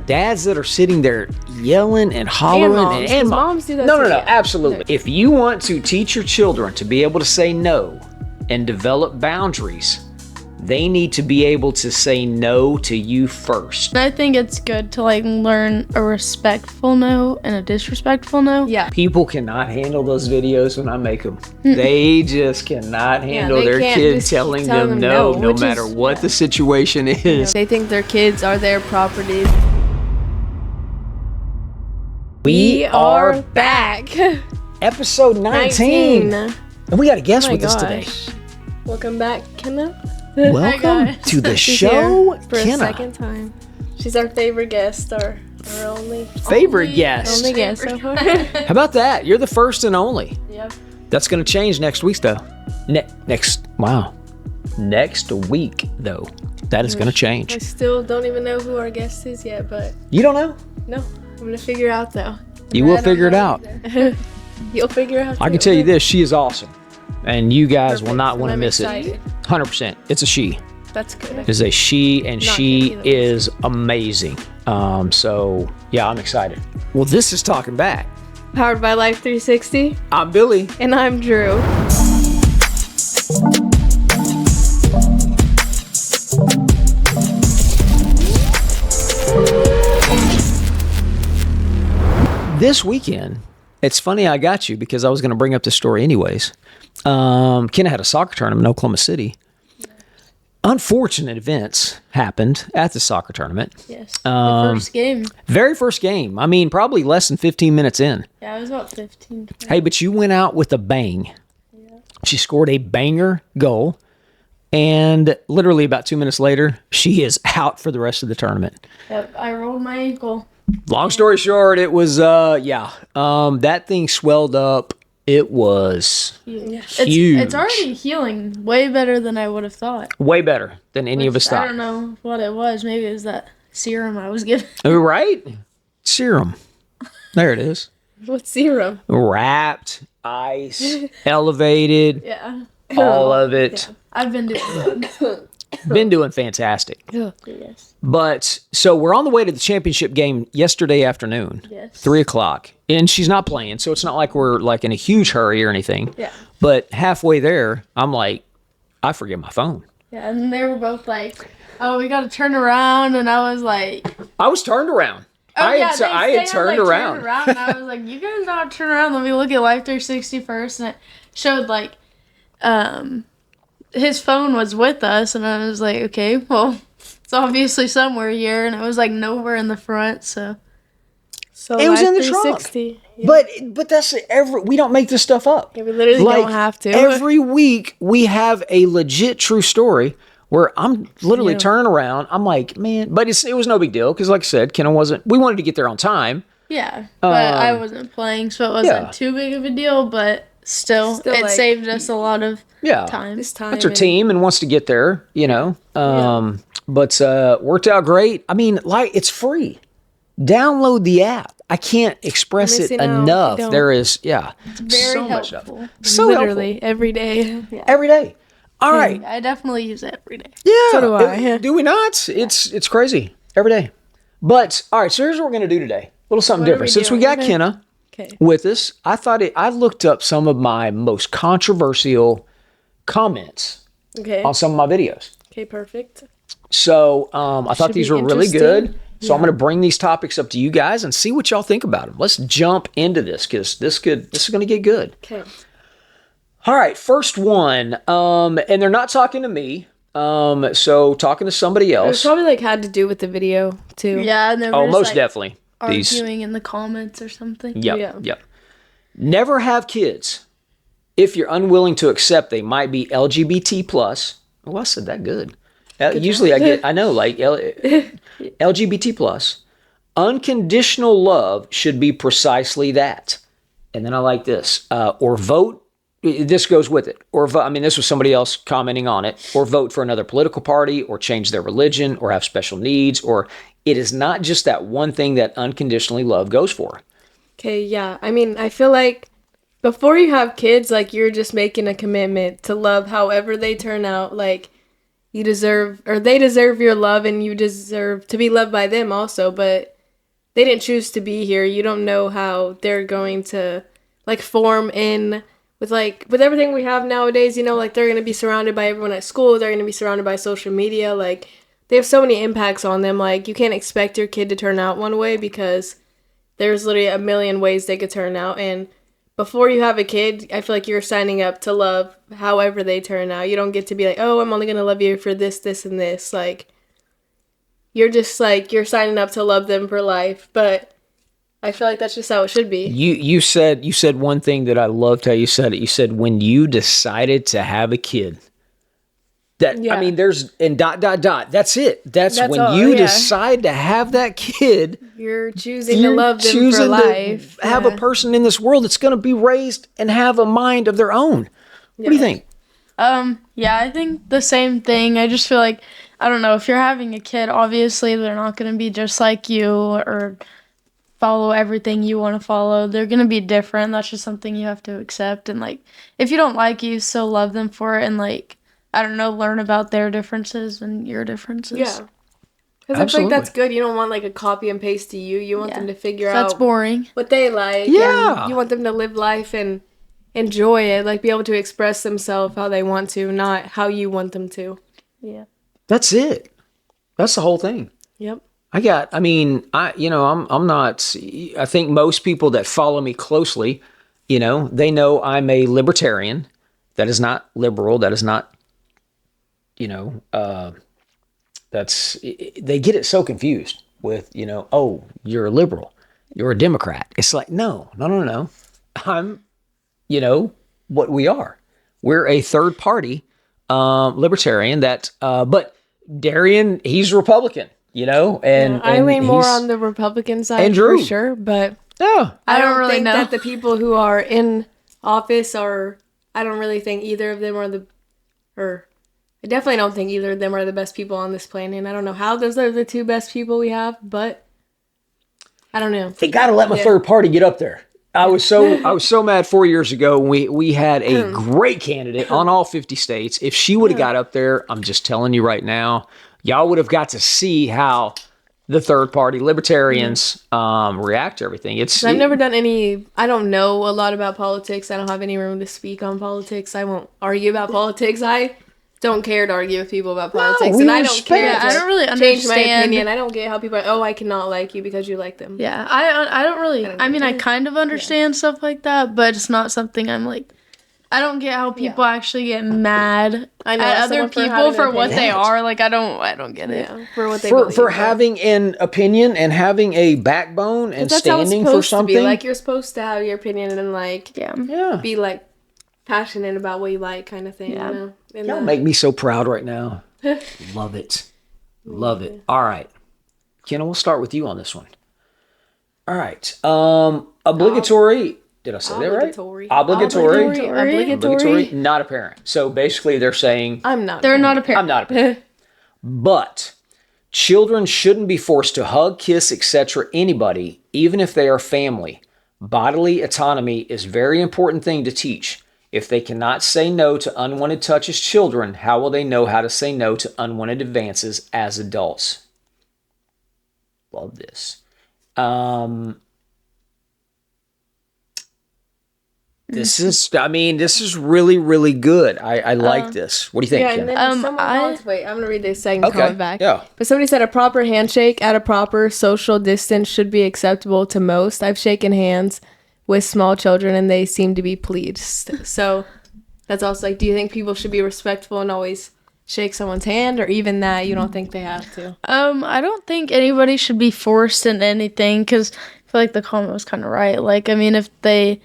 dads that are sitting there yelling and hollering. And moms do that No, too. absolutely. If you want to teach your children to be able to say no and develop boundaries, they need to be able to say no to you first. I think it's good to like learn a respectful no and a disrespectful no. Yeah. People cannot handle those videos when I make them. They just cannot handle their kid telling them no matter what the situation is. They think their kids are their property. We are back. Episode 19. And we got a guest with us today. Welcome back, Kynna. Welcome to the show, for Kynna. a second time. She's our favorite guest, our only favorite guest. Only guest so far. How about that? You're the first and only. Yep. That's going to change next week, though. Next week, though. That is going to change. I still don't even know who our guest is yet, but... You don't know? No. I'm going to figure it out, though. You will figure it out. You'll figure it out, too. I can tell you this. She is awesome. And you guys will not want to miss excited. it. 100%. It's a she. That's good. It is a she, and she is amazing. So, yeah, I'm excited. Well, this is Talking Back. Powered by Life 360. I'm Billy. And I'm Drew. This weekend, it's funny I got you because I was going to bring up this story anyways. Kynna had a soccer tournament in Oklahoma City. Unfortunate events happened at the soccer tournament. Yes. The first game. Very first game. I mean, probably less than 15 minutes in. Yeah, it was about 15. Hey, but you went out with a bang. Yeah. She scored a banger goal. And literally about 2 minutes later, she is out for the rest of the tournament. Yep, I rolled my ankle. Long story short, it was, that thing swelled up. It was huge. It's already healing way better than I would have thought. Way better than any of us thought. I don't know what it was. Maybe it was that serum I was given. Right? Serum. There it is. What serum? Wrapped, ice, elevated. Yeah. All of it. Yeah. I've been doing good. Been doing fantastic. Yes. But so we're on the way to the championship game yesterday afternoon. Yes. 3:00. And she's not playing, so it's not like we're like in a huge hurry or anything. Yeah. But halfway there, I'm like, I forget my phone. Yeah, and they were both like, "Oh, we got to turn around," and I was like, I was turned around. Oh, I had turned around. And I was like, "You guys not turn around. Let me look at Life 360 first." And it showed like, his phone was with us, and I was like, "Okay, well, it's obviously somewhere here," and it was like nowhere in the front, so it was in the trunk. Yeah. But that's we don't make this stuff up. Yeah, we literally don't have to. Every week we have a legit true story where I'm literally turning around. I'm like, man, but it was no big deal because, like I said, Kynna we wanted to get there on time. Yeah, but I wasn't playing, so it wasn't too big of a deal. But still it like, saved us a lot of time. That's her team and wants to get there, But worked out great. I mean, like it's free. Download the app. I can't express it enough. There is, it's very so helpful. Much stuff. So literally helpful. Every day. Yeah. Every day. All right. I definitely use it every day. Yeah. So do I. Do we not? It's crazy. Every day. But all right. So here's what we're gonna do today. A little something different. Since we got Kynna with us, I looked up some of my most controversial comments on some of my videos. Okay. Perfect. So I thought these were really good. So I'm going to bring these topics up to you guys and see what y'all think about them. Let's jump into this because this is going to get good. Okay. All right, first one, and they're not talking to me, so talking to somebody else. It probably had to do with the video too. Yeah, and they're most definitely arguing in the comments or something. Yep. Never have kids if you're unwilling to accept they might be LGBT plus. Oh, I said that good. Usually I know like LGBT plus. Unconditional love should be precisely that. And then I like this. Or vote. This goes with it. Or vote. I mean, this was somebody else commenting on it. Or vote for another political party, or change their religion, or have special needs, or it is not just that one thing that unconditionally love goes for. Okay, yeah. I mean, I feel like before you have kids, like you're just making a commitment to love however they turn out. Like you deserve, or they deserve your love, and you deserve to be loved by them also. But they didn't choose to be here. You don't know how they're going to like form in with everything we have nowadays, you know, like they're going to be surrounded by everyone at school. They're going to be surrounded by social media. Like they have so many impacts on them. Like you can't expect your kid to turn out one way because there's literally a million ways they could turn out. And before you have a kid, I feel like you're signing up to love however they turn out. You don't get to be like, oh, I'm only going to love you for this, this, and this. Like, you're just like, you're signing up to love them for life. But I feel like that's just how it should be. You said one thing that I loved how you said it. You said when you decided to have a kid. That I mean, there's and ... That's it. That's when all, you decide to have that kid. You're choosing to love them for life. Have a person in this world that's going to be raised and have a mind of their own. What do you think? Yeah, I think the same thing. I just feel like, I don't know, if you're having a kid, obviously they're not going to be just like you or follow everything you want to follow. They're going to be different. That's just something you have to accept. And like, if you don't like it, you still love them for it. And like, I don't know, learn about their differences and your differences. Yeah. Because I feel like that's good. You don't want like a copy and paste to you. You want them to figure out that's boring. What they like. Yeah. And you want them to live life and enjoy it. Like be able to express themselves how they want to, not how you want them to. Yeah. That's it. That's the whole thing. Yep. I'm not, I think most people that follow me closely, you know, they know I'm a libertarian. That is not liberal. That is not, you know, they get it so confused with, you know, oh, you're a liberal, you're a Democrat. It's like, no. I'm, you know, what we are. We're a third party libertarian that, but Darian, he's Republican, you know, and I lean more on the Republican side for sure, but I don't really think that the people who are in office I don't really think either of them I definitely don't think either of them are the best people on this planet. And I don't know how those are the two best people we have, but I don't know. They got to let my third party get up there. I was so mad 4 years ago when we had a great candidate on all 50 states. If she would have got up there, I'm just telling you right now, y'all would have got to see how the third party libertarians react to everything. I've never done I don't know a lot about politics. I don't have any room to speak on politics. I won't argue about politics. I don't care to argue with people about politics, and I don't care to I don't really change my opinion. I don't get how people are, I cannot like you because you like them. Yeah, I don't really, I kind of understand stuff like that, but it's not something I'm like, I don't get how people actually get mad at other people for what they are. Like, I don't get it. Yeah, for what they believe. For having an opinion and having a backbone and standing for something. To be. Like, you're supposed to have your opinion and, like, be, like, passionate about what you like kind of thing, you know? Y'all make me so proud right now. Love it. Love it. All right. Kynna, we'll start with you on this one. All right. Obligatory. Did I say that right? Obligatory. Not a parent. So basically they're saying... They're not a parent. I'm not a parent. But children shouldn't be forced to hug, kiss, etc. anybody, even if they are family. Bodily autonomy is a very important thing to teach. If they cannot say no to unwanted touch as children, how will they know how to say no to unwanted advances as adults? Love this. This is really, really good. I like this. What do you think, Ken? And then I'm going to read this second comment back. Yeah. But somebody said a proper handshake at a proper social distance should be acceptable to most. I've shaken hands with small children and they seem to be pleased. So that's also like, do you think people should be respectful and always shake someone's hand, or even that you don't think they have to? I don't think anybody should be forced into anything, because I feel like the comment was kind of right. Like, I mean, if they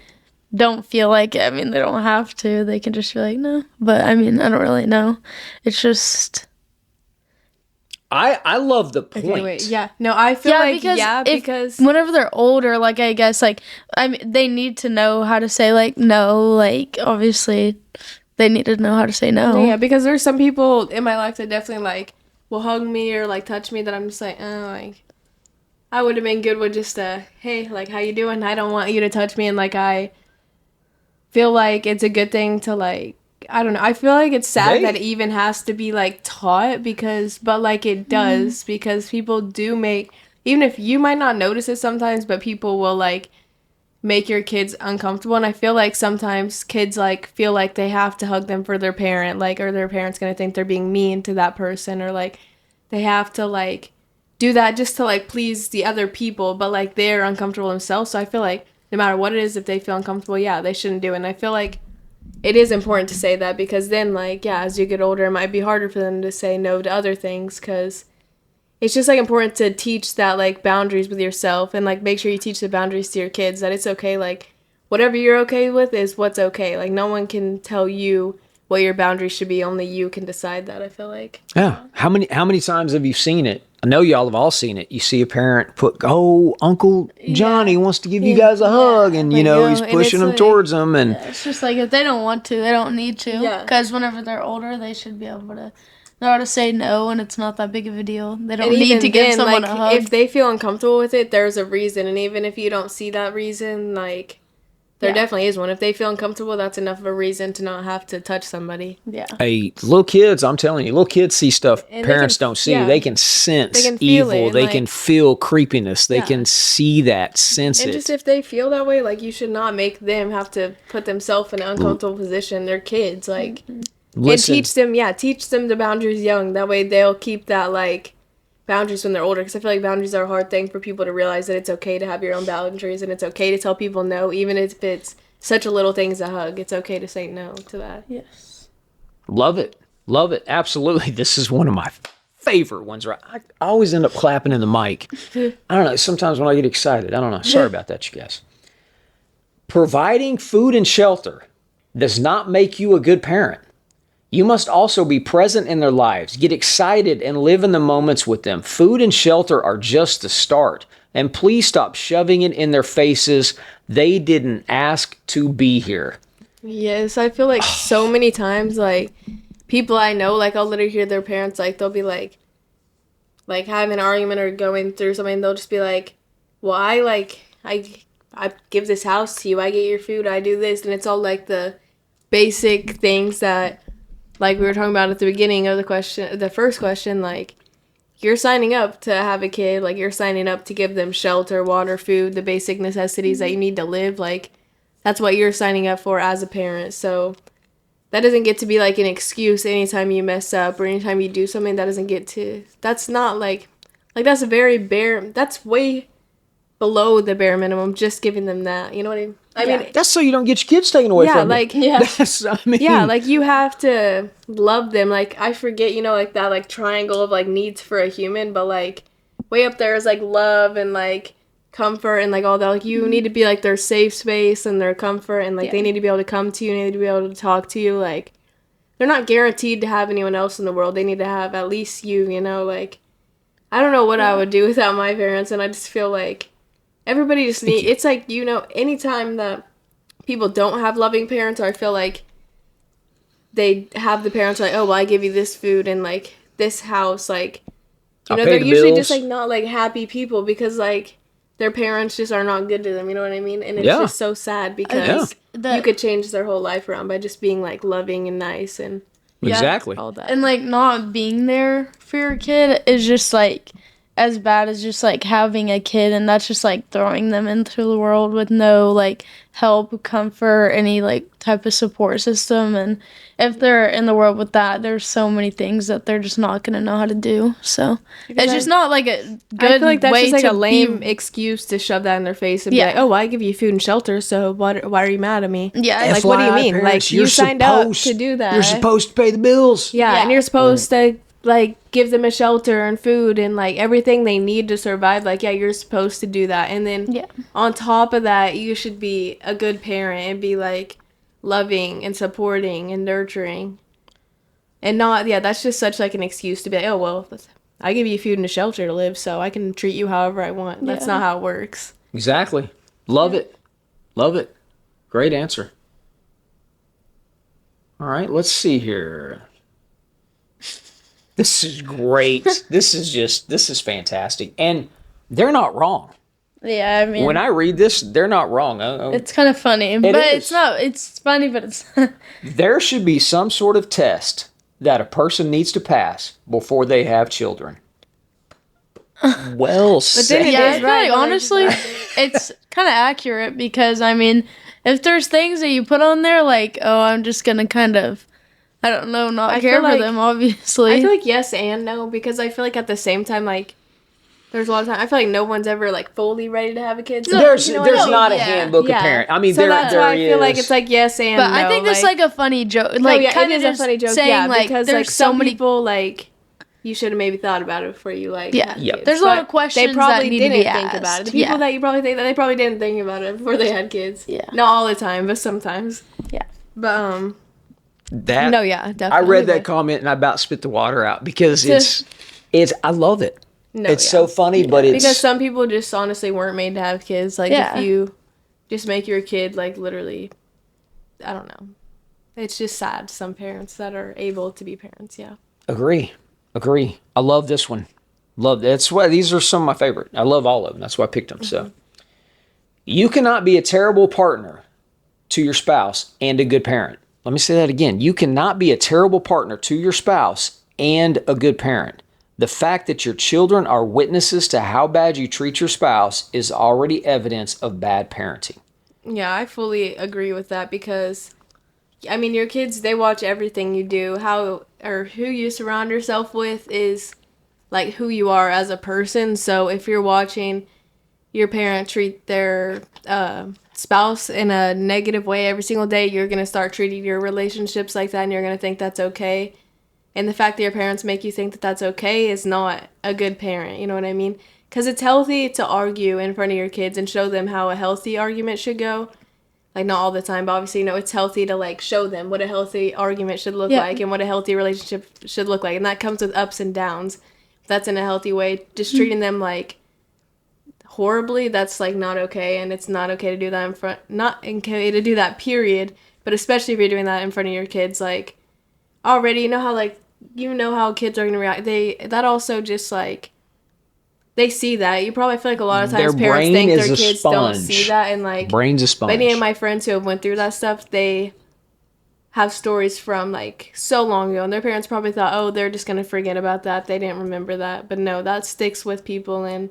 don't feel like it, I mean, they don't have to. They can just be like, no. But, I mean, I don't really know. It's just... I love the point. Okay, wait, yeah. No, I feel because whenever they're older, like, I guess, like, I mean, they need to know how to say, like, no. Like, obviously, they need to know how to say no. Yeah, because there's some people in my life that definitely, like, will hug me or, like, touch me that I'm just like, oh, like, I would have been good with just hey, like, how you doing? I don't want you to touch me. And, like, I feel like it's a good thing to, like, I don't know. I feel like it's sad that it even has to be, like, taught but, like, it does, because people do make even if you might not notice it sometimes, but people will like make your kids uncomfortable. And I feel like sometimes kids like feel like they have to hug them for their parent, like, or their parent's gonna think they're being mean to that person, or like they have to like do that just to like please the other people, but like they're uncomfortable themselves. So I feel like no matter what it is, if they feel uncomfortable, yeah, they shouldn't do it. And I feel like it is important to say that, because then like, yeah, as you get older, it might be harder for them to say no to other things, because it's just like important to teach that like boundaries with yourself, and like make sure you teach the boundaries to your kids, that it's okay, like whatever you're okay with is what's okay. Like no one can tell you what your boundaries should be, only you can decide that, I feel like. Yeah. How many times have you seen it? I know y'all have all seen it. You see a parent put, oh, Uncle Johnny wants to give you guys a hug, and you know, he's pushing them towards them, and it's just like if they don't want to, they don't need to. Yeah. Because whenever they're older, they should be able to know how to say no, and it's not that big of a deal. They don't need to give someone a hug. If they feel uncomfortable with it, there's a reason, and even if you don't see that reason, like there definitely is one. If they feel uncomfortable, that's enough of a reason to not have to touch somebody. Yeah. Hey, little kids, I'm telling you, little kids see stuff And parents don't see. yeah. They can sense They can feel evil. it, They like- can feel creepiness. They can see that, sense And it. just if they feel that way, like you should not make them have to put themselves in an uncomfortable position. They're kids, like, Listen, and teach them the boundaries young. That way they'll keep that like boundaries when they're older. Because I feel like boundaries are a hard thing for people to realize, that it's okay to have your own boundaries, and it's okay to tell people no, even if it's such a little thing as a hug. It's okay to say no to that. Yes. love it. Love it. Absolutely. This is one of my favorite ones. Right? I always end up clapping in the mic. I don't know. Sometimes when I get excited, I don't know. Sorry about that, you guys. Providing food and shelter does not make you a good parent. You must also be present in their lives, get excited, and live in the moments with them. Food and shelter are just the start. And please stop shoving it in their faces. They didn't ask to be here. Yes, I feel like so many times, like, people I know, like, I'll literally hear their parents, like, they'll be, like having an argument or going through something, they'll just be like, well, I give this house to you, I get your food, I do this, and it's all, like, the basic things that, like we were talking about at the beginning of the first question, like, you're signing up to have a kid, like, you're signing up to give them shelter, water, food, the basic necessities that you need to live, like, that's what you're signing up for as a parent. So that doesn't get to be like an excuse anytime you mess up or anytime you do something. That doesn't get to, that's not like that's a very that's way below the bare minimum, just giving them that, you know what I mean? I mean, That's so you don't get your kids taken away from you. That's, I mean, yeah, like, you have to love them. Like, I forget, you know, like that, like, triangle of, like, needs for a human, but, like, way up there is, like, love and, like, comfort and, like, all that. Like, you need to be, like, their safe space and their comfort, and, like, they need to be able to come to you, they need to be able to talk to you. Like, they're not guaranteed to have anyone else in the world. They need to have at least you, you know? Like, I don't know what I would do without my parents, and I just feel like everybody just needs, it's like, you know, anytime that people don't have loving parents, or I feel like they have the parents like, oh, well, I give you this food and, like, this house, like, you know, they're usually just, like, not, like, happy people, because, like, their parents just are not good to them, you know what I mean? And it's just so sad, because you could change their whole life around by just being, like, loving and nice and exactly all that. And, like, not being there for your kid is just, like, as bad as just, like, having a kid, and that's just, like, throwing them into the world with no, like, help, comfort, any, like, type of support system. And if they're in the world with that, there's so many things that they're just not going to know how to do. So it's just not, like, a good I feel like that's way just, like, to a lame excuse to shove that in their face and be like, oh, well, I give you food and shelter, so why are you mad at me? Yeah. Like, what do you FYI, mean? parents, Like, you signed up to do that. You're supposed to pay the bills. Yeah, and you're supposed to, like, give them a shelter and food and, like, everything they need to survive. Like, yeah, you're supposed to do that. And then on top of that, you should be a good parent and be, like, loving and supporting and nurturing. And not, that's just such, like, an excuse to be like, oh, well, I give you food and a shelter to live, so I can treat you however I want. That's not how it works. Exactly. Love it. Love it. Great answer. All right, let's see here. This is great. This is fantastic. And they're not wrong. Yeah, I mean, When I read this, they're not wrong. it's kind of funny, but is. it's funny, but it's There should be some sort of test that a person needs to pass before they have children. Well But said. then it Yeah, I is feel right. like honestly, it's kind of accurate because I mean, if there's things that you put on there, like, oh, I'm just gonna kind of, I don't know, not I care feel for like- them, obviously. I feel like yes and no, because I feel like at the same time, like, there's a lot of time. I feel like no one's ever like fully ready to have a kid. So, There's you know what I there's mean? not a Yeah. handbook of parent. I mean, so there that's there why I feel like is. it's like yes and But no. I think that's like a funny joke. Like, no, yeah, it kind of is a just funny joke. saying, Yeah, like, because there's like so some many people like you should have maybe thought about it before you like. Yeah. had Yep. kids. There's a lot of But questions they probably that need to be didn't think about it. The asked. people Yeah. that you probably think that they probably didn't think about it before they had kids. Yeah. Not all the time, but sometimes. Yeah. But that no, yeah, definitely. I read that but- comment and I about spit the water out because it's I love it. No, It's yeah. so funny, but it's Because some people just honestly weren't made to have kids. Like, Yeah. if you just make your kid, like, literally, I don't know. It's just sad, some parents that are able to be parents, yeah. agree. I love this one. That's why these are some of my favorite. I love all of them. That's why I picked them. So, you cannot be a terrible partner to your spouse and a good parent. Let me say that again. You cannot be a terrible partner to your spouse and a good parent. The fact that your children are witnesses to how bad you treat your spouse is already evidence of bad parenting. Yeah, I fully agree with that because, I mean, your kids, they watch everything you do. How, or who you surround yourself with is, like, who you are as a person. So if you're watching your parent treat their spouse in a negative way every single day, you're going to start treating your relationships like that and you're going to think that's okay. And the fact that your parents make you think that that's okay is not a good parent, you know what I mean? Because it's healthy to argue in front of your kids and show them how a healthy argument should go. Like, not all the time, but obviously, you know, it's healthy to, like, show them what a healthy argument should look like and what a healthy relationship should look like. And that comes with ups and downs. That's in a healthy way. Just treating them, like, horribly, that's, like, not okay. And it's not okay to do that in front, not okay to do that, period. But especially if you're doing that in front of your kids, like, already, you know how kids are going to react. That also just, like, they see that. You probably feel like a lot of times Their parents brain think is their a kids don't sponge. see that. And, like, Brain's a sponge. many of my friends who have went through that stuff, they have stories from, like, so long ago. And their parents probably thought, oh, they're just going to forget about that. They didn't remember that. But no, that sticks with people. And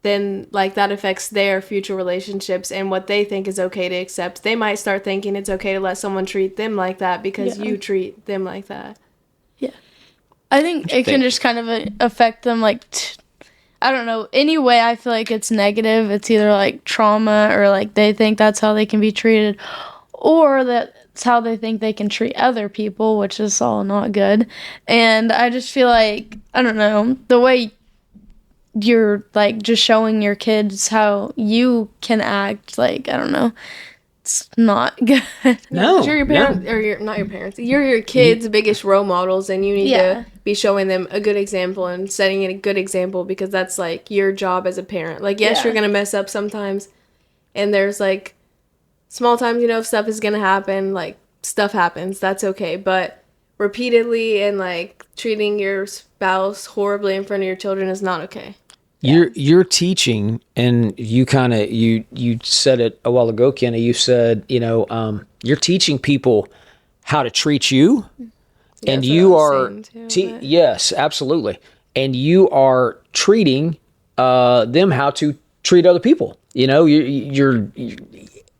then, like, that affects their future relationships and what they think is okay to accept. They might start thinking it's okay to let someone treat them like that because you treat them like that. I think it can just kind of affect them, like, I don't know, any way I feel like it's negative. It's either, like, trauma or, like, they think that's how they can be treated or that's how they think they can treat other people, which is all not good. And I just feel like, I don't know, the way you're, like, just showing your kids how you can act, like, I don't know, it's not good. No, 'Cause you're your parent, or you're not your parents. You're your kids' biggest role models, and you need to be showing them a good example and setting a good example because that's, like, your job as a parent. Like, yes, you're gonna mess up sometimes, and there's, like, small times, you know, if stuff is gonna happen, like, stuff happens. That's okay, but repeatedly and, like, treating your spouse horribly in front of your children is not okay. You're teaching, and you kind of you said it a while ago, Kynna. You said, you're teaching people how to treat you, and that's you what I are was saying too, but- yes, absolutely, and you are treating them how to treat other people.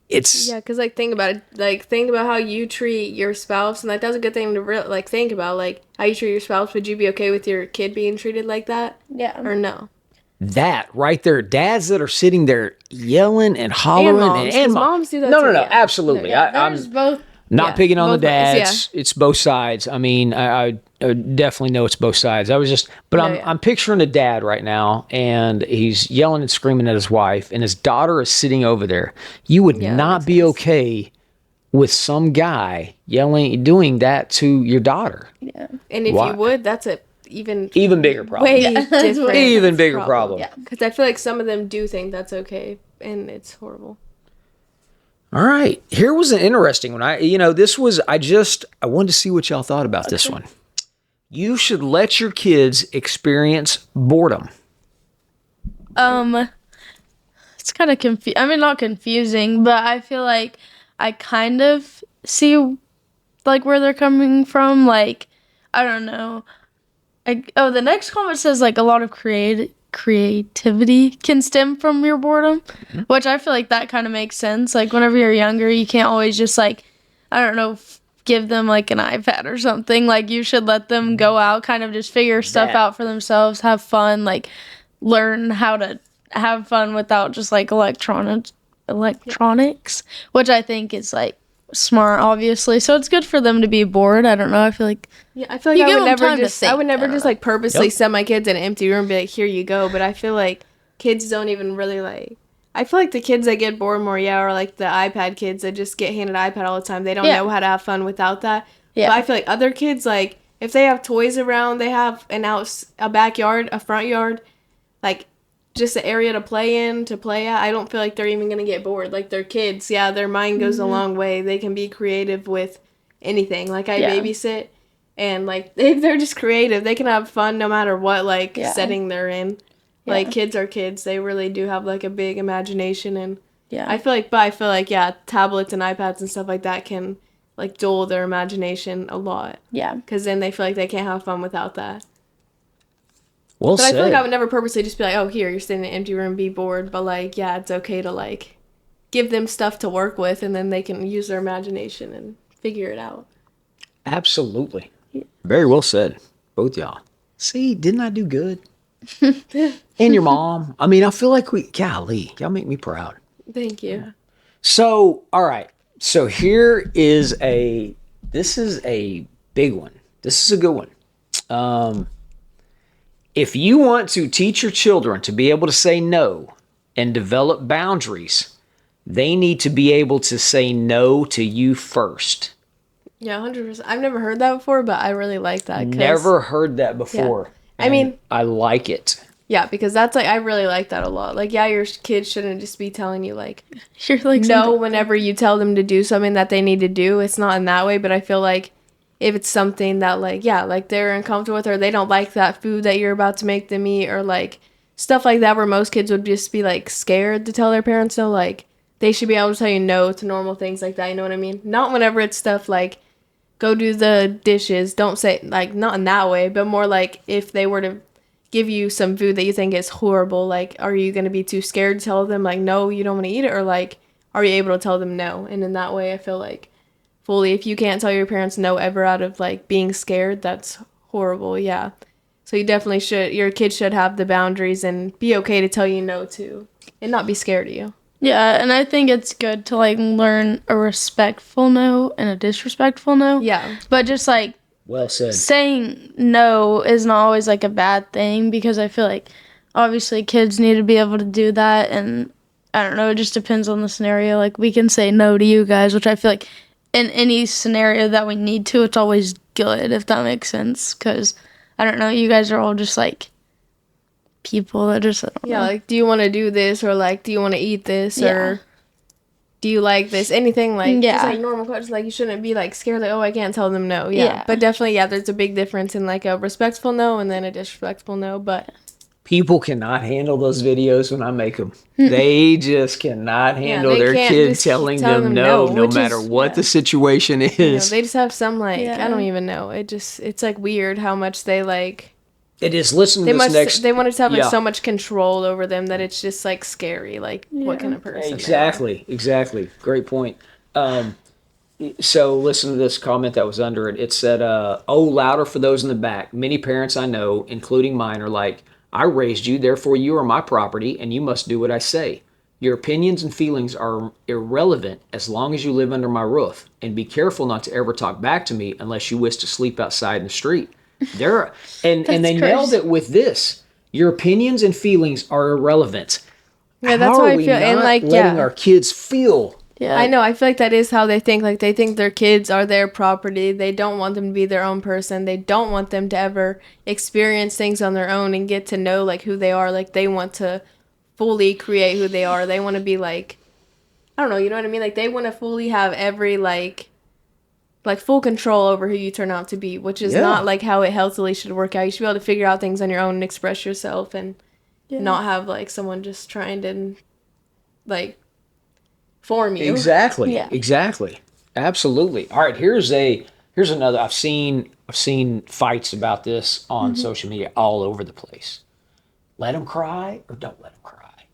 It's Yeah, because, like, think about it. Like, think about how you treat your spouse, and, like, that's a good thing to think about. Like, how you treat your spouse. Would you be okay with your kid being treated like that? Yeah. Or no? that right there. Dads that are sitting there yelling and hollering, moms, 'cause moms do that No, too, no, yeah. absolutely. I'm There's both. not picking on the both ways, dads. It's both sides. I mean, I definitely know it's both sides. I'm picturing a dad right now, and he's yelling and screaming at his wife, and his daughter is sitting over there. You would Yeah, that not makes be sense. okay with some guy doing that to your daughter. And if Why? you would, that's a even Bigger problem. way different. Even bigger problem. Yeah. Because I feel like some of them do think that's okay, and it's horrible. All right. Here was an interesting one. I wanted to see what y'all thought about this one. You should let your kids experience boredom. It's kind of I mean, not confusing, but I feel like I kind of see, like, where they're coming from. Like, I don't know. The next comment says, like, a lot of creativity can stem from your boredom, which I feel like that kind of makes sense. Like whenever you're younger, you can't always just like, I don't know, give them like an iPad or something. Like you should let them go out, kind of just figure stuff out for themselves, have fun, like learn how to have fun without just like electronics, which I think is like smart, obviously. So it's good for them to be bored. I don't know. I feel like I feel like I would never just like purposely send my kids in an empty room and be like, here you go. But I feel like kids don't even really like. I feel like the kids that get bored more, are like the iPad kids that just get handed an iPad all the time. They don't know how to have fun without that. Yeah. But I feel like other kids, like if they have toys around, they have a backyard, a front yard, like just an area to play at. I don't feel like they're even going to get bored. Like they're kids. Yeah, their mind goes a long way. They can be creative with anything. Like I babysit and like they're just creative. They can have fun no matter what like setting they're in. Yeah. Like kids are kids. They really do have like a big imagination and I feel like tablets and iPads and stuff like that can like dull their imagination a lot. Yeah. Because then they feel like they can't have fun without that. Well said. I feel like I would never purposely just be like, oh, here, you're sitting in an empty room, be bored. But, like, yeah, it's okay to, like, give them stuff to work with, and then they can use their imagination and figure it out. Absolutely. Yeah. Very well said, both y'all. See, didn't I do good? And your mom. I mean, I feel like golly, y'all make me proud. Thank you. So, all right. So this is a big one. This is a good one. If you want to teach your children to be able to say no and develop boundaries, they need to be able to say no to you first. Yeah, 100%. I've never heard that before, but I really like that. Never heard that before. Yeah. I mean, I like it. Yeah, because that's like, I really like that a lot. Like, yeah, your kids shouldn't just be telling you, like, you're like no whenever you tell them to do something that they need to do. It's not in that way, but I feel like if it's something that, like, yeah, like, they're uncomfortable with or they don't like that food that you're about to make them eat or, like, stuff like that where most kids would just be, like, scared to tell their parents no, like, they should be able to tell you no to normal things like that, you know what I mean? Not whenever it's stuff like, go do the dishes, don't say, like, not in that way, but more like if they were to give you some food that you think is horrible, like, are you going to be too scared to tell them, like, no, you don't want to eat it, or, like, are you able to tell them no? And in that way, I feel like, fully, if you can't tell your parents no ever out of, like, being scared, that's horrible, yeah. So you definitely should, your kids should have the boundaries and be okay to tell you no to, and not be scared of you. Yeah, and I think it's good to, like, learn a respectful no and a disrespectful no. Yeah. But just, like, well said. Saying no isn't always, like, a bad thing, because I feel like, obviously, kids need to be able to do that, and, I don't know, it just depends on the scenario. Like, we can say no to you guys, which I feel like, in any scenario that we need to, it's always good, if that makes sense, because, I don't know, you guys are all just, like, people that just, like, do you want to do this, or, like, do you want to eat this, or do you like this, anything, like, just, like, normal questions, like, you shouldn't be, like, scared, like, oh, I can't tell them no, but definitely, there's a big difference in, like, a respectful no, and then a disrespectful no, but people cannot handle those videos when I make them. They just cannot handle their kid telling them no matter what the situation is. You know, they just have some, like, I don't even know. It's, like, weird how much they, like, it is. Listen to this next. They want to have like, so much control over them that it's just like scary. Like what kind of person? Exactly. Great point. So listen to this comment that was under it. It said, "Oh, louder for those in the back. Many parents I know, including mine, are like, I raised you, therefore you are my property, and you must do what I say. Your opinions and feelings are irrelevant as long as you live under my roof. And be careful not to ever talk back to me unless you wish to sleep outside in the street." And they nailed it with this. Your opinions and feelings are irrelevant. Yeah, that's how I feel. And like, letting our kids feel. Yeah, I know. I feel like that is how they think. Like, they think their kids are their property. They don't want them to be their own person. They don't want them to ever experience things on their own and get to know, like, who they are. Like, they want to fully create who they are. They want to be, like, I don't know, you know what I mean? Like, they want to fully have every, like, full control over who you turn out to be, which is not, like, how it healthily should work out. You should be able to figure out things on your own and express yourself and not have, like, someone just trying to, like, form you. Exactly. Absolutely. All right, here's another. I've seen fights about this on social media all over the place. let them cry or don't let them cry.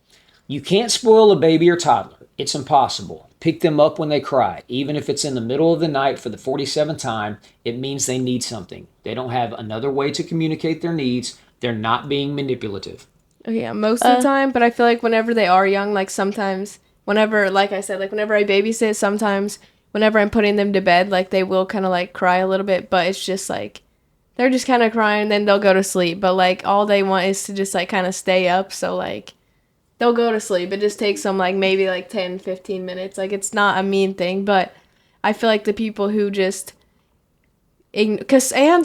You can't spoil a baby or toddler. It's impossible. Pick them up when they cry. Even if it's in the middle of the night for the 47th time, it means they need something. They don't have another way to communicate their needs. They're not being manipulative. Yeah, most of the time, but I feel like whenever they are young, like sometimes, whenever, like I said, like whenever I babysit, sometimes whenever I'm putting them to bed, like they will kind of like cry a little bit, but it's just like, they're just kind of crying and then they'll go to sleep. But like all they want is to just like kind of stay up. So like they'll go to sleep. It just takes them like maybe like 10, 15 minutes. Like it's not a mean thing, but I feel like the people who just, and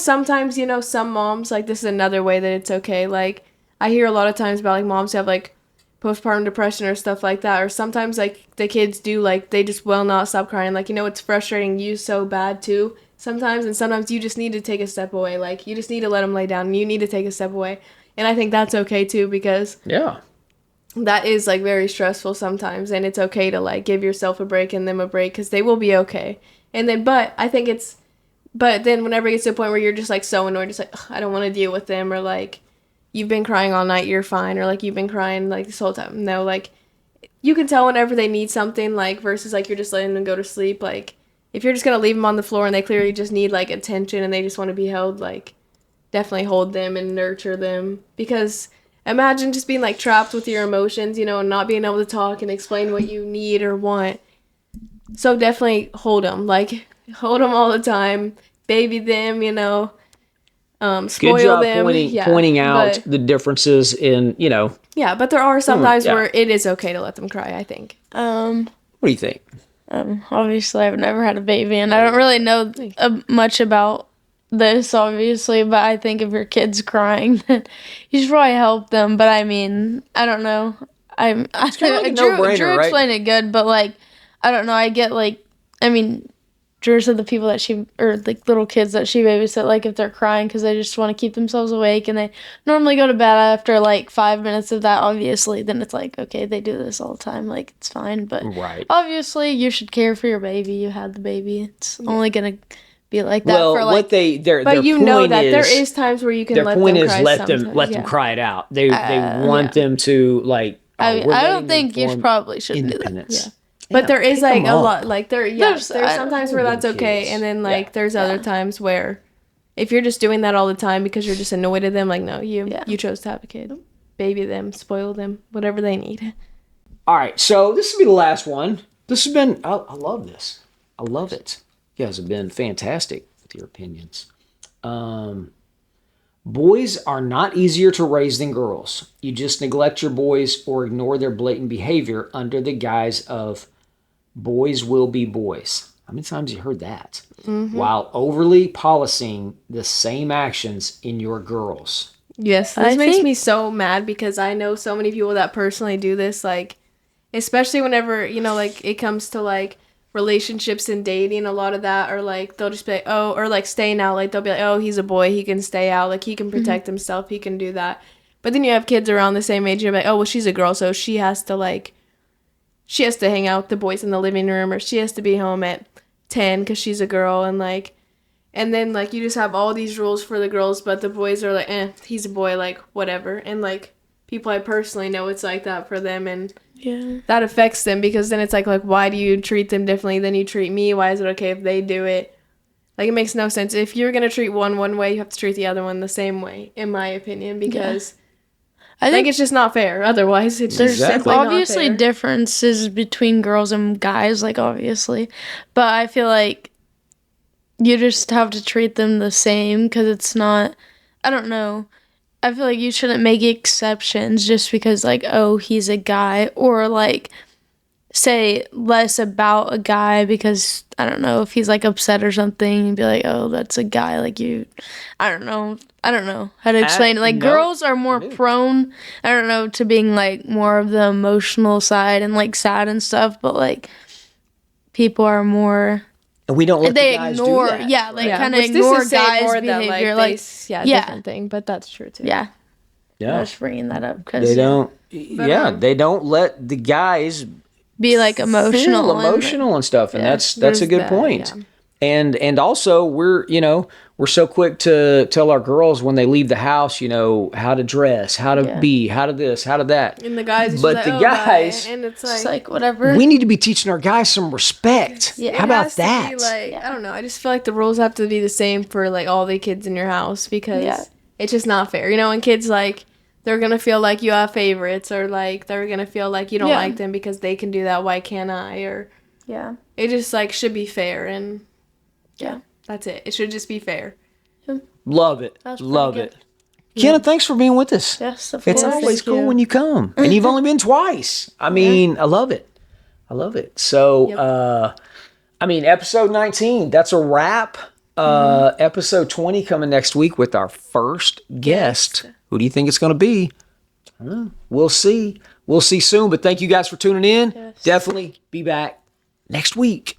sometimes, you know, some moms, like this is another way that it's okay. Like I hear a lot of times about like moms who have like postpartum depression or stuff like that. Or sometimes like the kids do, like they just will not stop crying. Like, you know, it's frustrating you so bad too. Sometimes, and sometimes you just need to take a step away. Like, you just need to let them lay down, and you need to take a step away. And I think that's okay, too, because that is, like, very stressful sometimes, and it's okay to, like, give yourself a break and them a break, because they will be okay. And then, but then whenever it gets to a point where you're just, like, so annoyed, just like, I don't want to deal with them, or, like, you've been crying all night, you're fine, or, like, you've been crying, like, this whole time. No, like, you can tell whenever they need something, like, versus, like, you're just letting them go to sleep, like, if you're just going to leave them on the floor and they clearly just need, like, attention and they just want to be held, like, definitely hold them and nurture them. Because imagine just being, like, trapped with your emotions, you know, and not being able to talk and explain what you need or want. So definitely hold them. Like, hold them all the time. Baby them, you know. Spoil Good job them. pointing out the differences in, you know. Yeah, but there are some times where it is okay to let them cry, I think. What do you think? Obviously, I've never had a baby, and I don't really know much about this, obviously, but I think if your kid's crying, then you should probably help them. But I mean, I don't know. It's kind of like a no-brainer, Drew right? explained it good, but like, I don't know. I get like, I mean, Drew said the people that or like little kids that she babysit, like if they're crying because they just want to keep themselves awake and they normally go to bed after like 5 minutes of that, obviously, then it's like, okay, they do this all the time, like it's fine. But obviously you should care for your baby. You had the baby. It's only going to be like that for like. But you know that there is times where you can let them cry. Their point is let them cry it out. They want them to like. I don't think you probably shouldn't do that. Yeah. But there is like a lot, like there's sometimes where that's okay, and then like there's other times where if you're just doing that all the time because you're just annoyed at them, like no, you chose to have a kid, baby them, spoil them, whatever they need. All right, so this will be the last one. This has been I love this. I love it. You guys have been fantastic with your opinions. Boys are not easier to raise than girls. You just neglect your boys or ignore their blatant behavior under the guise of boys will be boys. How many times have you heard that? Mm-hmm. While overly policing the same actions in your girls. Yes, this makes me so mad because I know so many people that personally do this, like, especially whenever, you know, like, it comes to, like, relationships and dating, a lot of that, or, like, they'll just be like, oh, or, like, staying out, like, they'll be like, oh, he's a boy, he can stay out, like, he can protect himself, he can do that. But then you have kids around the same age, you're like, oh, well, she's a girl, so she has to, like, she has to hang out with the boys in the living room, or she has to be home at 10 because she's a girl, and like, and then like you just have all these rules for the girls, but the boys are like, he's a boy, like whatever. And like people I personally know, it's like that for them, and that affects them because then it's like why do you treat them differently than you treat me? Why is it okay if they do it? Like it makes no sense. If you're gonna treat one way, you have to treat the other one the same way, in my opinion, because. I think it's just not fair. Otherwise, it's just simply obviously not fair. Differences between girls and guys, like obviously, but I feel like you just have to treat them the same because it's not. I don't know. I feel like you shouldn't make exceptions just because, like, oh, he's a guy, or like say less about a guy because I don't know if he's like upset or something and be like, oh, that's a guy, like you. I don't know how to explain it. Like girls are more prone, I don't know, to being like more of the emotional side and like sad and stuff, but like people are more. And we don't let the guys ignore, do that. yeah, like kind of ignore guys' behavior, like different thing, but that's true too. Yeah. I was bringing that up because they don't. They don't let the guys be like emotional and stuff, and that's a good point. Yeah. And also we're so quick to tell our girls when they leave the house, how to dress, how to be, how to this, how to that. And the guys, but like, the oh, guys, bye. And it's It's like like whatever. we need to be teaching our guys some respect. Yeah. How it about has to that? be like, I don't know. I just feel like the rules have to be the same for like all the kids in your house because it's just not fair. And kids like they're gonna feel like you have favorites or like they're gonna feel like you don't like them because they can do that. Why can't I? Or it just like should be fair and that's it. It should just be fair. Love it. Love it. Kynna, thanks for being with us. Yes, of It's course. always cool when you come. And you've only been twice. I mean, I love it. I love it. So, episode 19, that's a wrap. Episode 20 coming next week with our first guest. Who do you think it's going to be? I don't know. We'll see. We'll see soon. But thank you guys for tuning in. Yes. Definitely be back next week.